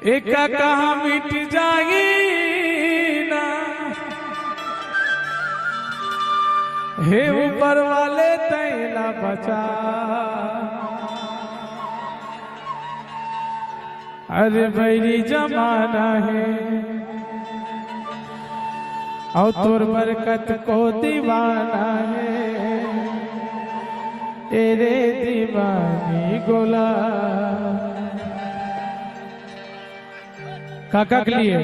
एक कहाँ मिट जाएगी ना, हे ऊपर वाले तैला बचा। अरे बैरी जमाना है और तोर बरकत को दीवाना है, तेरे दीवानी गोला। काका के लिए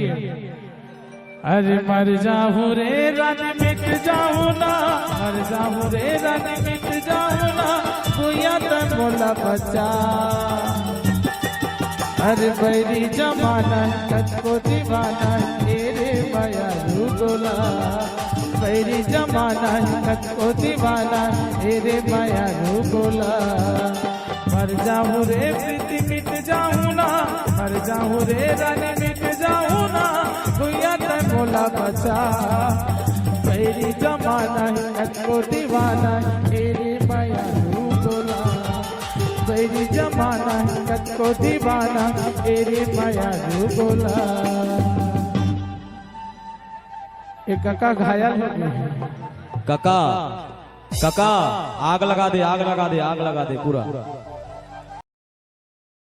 अरे मर जाऊं रे रानी मिट जाऊं ना, मर जाऊं रे रानी मिट जाऊं ना, भूया तन बोला बच्चा। अरे बैरी जमाना कच को दीवाना तेरे माया गोला, बैरी जमाना कच को दीवाना तेरे माया गोला। मर जाऊं रे प्रीति मिट जाऊं ना, मर जाऊं रे रानी मिट जाऊं ना, भूया तन बोला बचा। बैरी जमाना कच को दीवाना तेरे माया गोला, बैरी जमाना कच को दीवाना तेरे माया गोला। एक काका घायल हो गए। काका काका आग लगा दे, आग लगा दे, आग लगा दे पूरा।